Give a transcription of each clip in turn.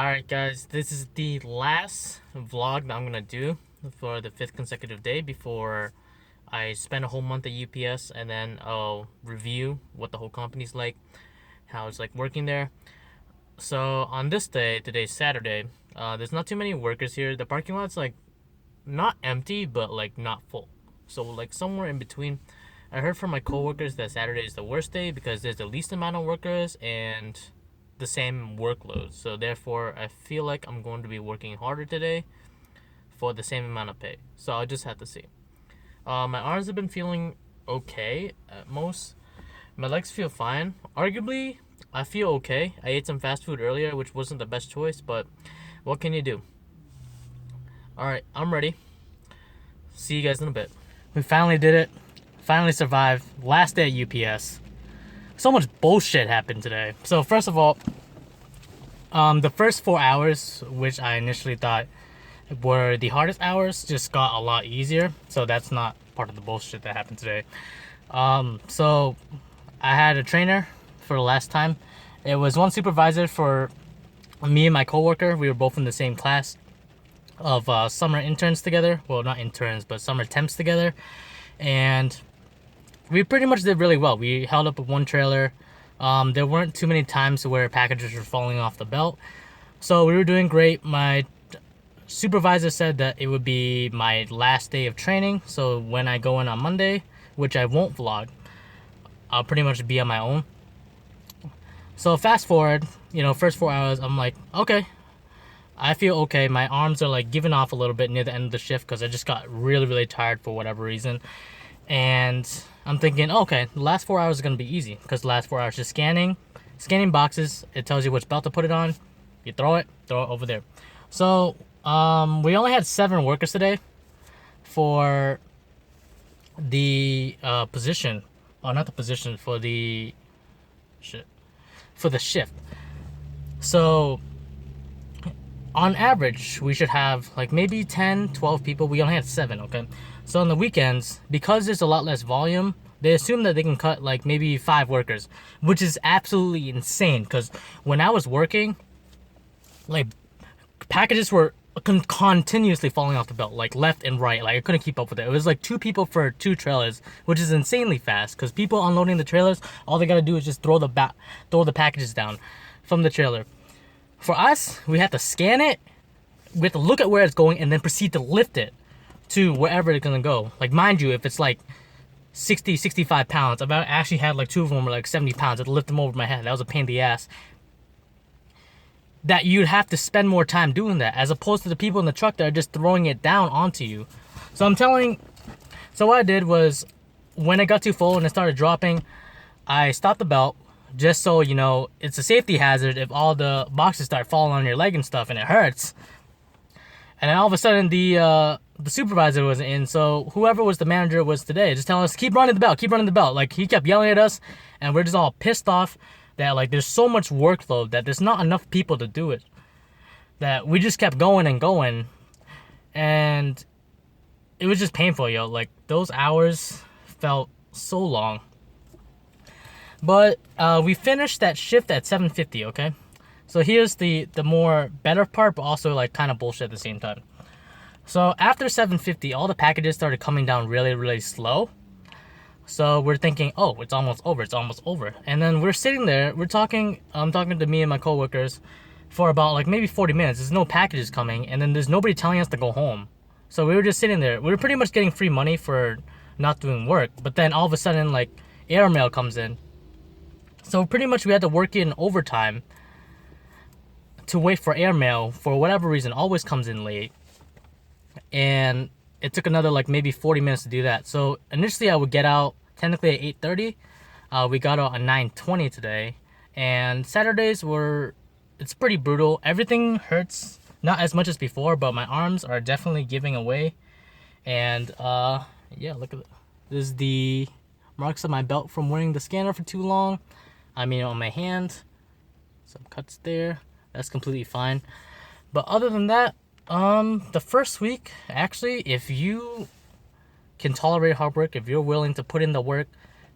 Alright guys, this is the last vlog that I'm gonna do for the 5th consecutive day before I spend a whole month at UPS, and then I'll review what the whole company's like, how it's like working there. So on this day, today's Saturday, there's not too many workers here. The parking lot's like not empty but like not full. So like somewhere in between. I heard from my coworkers that Saturday is the worst day because there's the least amount of workers and the same workload. So therefore, I feel like I'm going to be working harder today for the same amount of pay. So I'll just have to see. My arms have been feeling okay at most. My legs feel fine. Arguably, I feel okay. I ate some fast food earlier, which wasn't the best choice, but what can you do? Alright, I'm ready. See you guys in a bit. We finally did it. Finally survived. Last day at UPS. So much bullshit happened today. So first of all, the first 4 hours, which I initially thought were the hardest hours, just got a lot easier. So that's not part of the bullshit that happened today. So I had a trainer for the last time. It was one supervisor for me and my coworker. We were both in the same class of summer interns together. Well, not interns, but summer temps together. And we pretty much did really well. We held up with one trailer. There weren't too many times where packages were falling off the belt. So we were doing great. My supervisor said that it would be my last day of training. So when I go in on Monday, which I won't vlog, I'll pretty much be on my own. So fast forward, first 4 hours, I'm like, okay, I feel okay. My arms are like giving off a little bit near the end of the shift because I just got really, really tired for whatever reason. And I'm thinking, okay, the last 4 hours is going to be easy because the last 4 hours just scanning boxes. It tells you which belt to put it on. You throw it over there. So we only had 7 workers today for the position. Oh, not the position, for the shift. So on average, we should have like maybe 10, 12 people. We only had 7, okay? So on the weekends, because there's a lot less volume, they assume that they can cut like maybe 5 workers, which is absolutely insane. Because when I was working, like packages were continuously falling off the belt, like left and right. Like I couldn't keep up with it. It was like 2 people for 2 trailers, which is insanely fast. Because people unloading the trailers, all they gotta do is just throw the packages down from the trailer. For us, we have to scan it, we have to look at where it's going, and then proceed to lift it to wherever it's gonna go. Like, mind you, if it's like 60, 65 pounds, I've actually had like 2 of them were like 70 pounds. I had to lift them over my head. That was a pain in the ass. That you'd have to spend more time doing that, as opposed to the people in the truck that are just throwing it down onto you. So what I did was, when it got too full and it started dropping, I stopped the belt, just so it's a safety hazard if all the boxes start falling on your leg and stuff, and it hurts. And then all of a sudden, the supervisor was in, so whoever was the manager was today, just telling us, keep running the belt. Like, he kept yelling at us, and we're just all pissed off that, like, there's so much workload that there's not enough people to do it. That we just kept going and going, and it was just painful, yo. Like, those hours felt so long. But we finished that shift at 7:50, okay? So here's the more better part, but also like kind of bullshit at the same time. So after 7:50, all the packages started coming down really, really slow. So we're thinking, oh, it's almost over. And then we're sitting there, I'm talking to me and my coworkers for about like maybe 40 minutes. There's no packages coming, and then there's nobody telling us to go home. So we were just sitting there. We were pretty much getting free money for not doing work. But then all of a sudden, like, airmail comes in. So pretty much we had to work in overtime to wait for airmail. For whatever reason, always comes in late. And it took another like maybe 40 minutes to do that. So initially I would get out technically at 8:30. We got out at 9:20 today. And Saturdays it's pretty brutal. Everything hurts, not as much as before, but my arms are definitely giving away. And yeah, look at it. This is the marks of my belt from wearing the scanner for too long. I mean, on my hand, some cuts there. That's completely fine. But other than that, the first week, actually, if you can tolerate hard work, if you're willing to put in the work,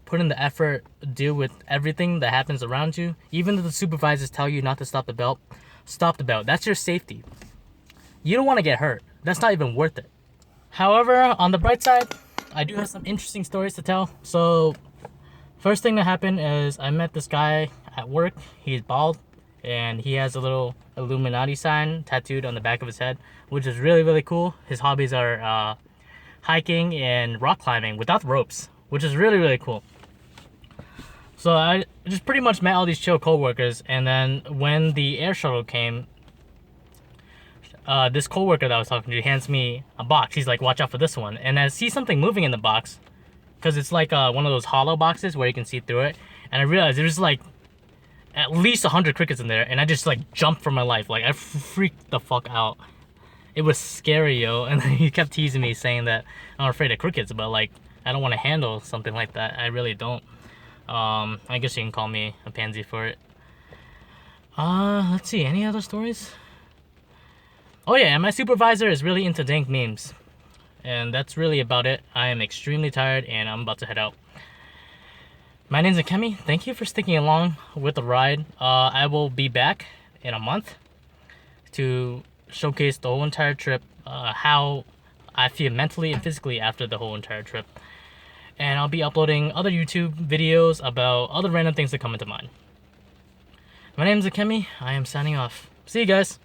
put in the effort, deal with everything that happens around you, even though the supervisors tell you not to stop the belt, stopped about. That's your safety. You don't want to get hurt. That's not even worth it. However, on the bright side, I do have some interesting stories to tell. So, first thing that happened is I met this guy at work. He's bald, and he has a little Illuminati sign tattooed on the back of his head, which is really, really cool. His hobbies are hiking and rock climbing without ropes, which is really, really cool. So I just pretty much met all these chill coworkers, and then when the air shuttle came, this coworker that I was talking to hands me a box. He's like, "Watch out for this one." And I see something moving in the box, because it's like one of those hollow boxes where you can see through it. And I realized there's like at least 100 crickets in there, and I just like jumped for my life. Like I freaked the fuck out. It was scary, yo. And he kept teasing me, saying that I'm afraid of crickets, but like I don't want to handle something like that. I really don't. I guess you can call me a pansy for it. Let's see, any other stories? Oh yeah, and my supervisor is really into dank memes. And that's really about it. I am extremely tired and I'm about to head out. My name's Akemi. Thank you for sticking along with the ride. I will be back in a month to showcase the whole entire trip, how I feel mentally and physically after the whole entire trip. And I'll be uploading other YouTube videos about other random things that come into mind. My name's Akemi. I am signing off. See you guys.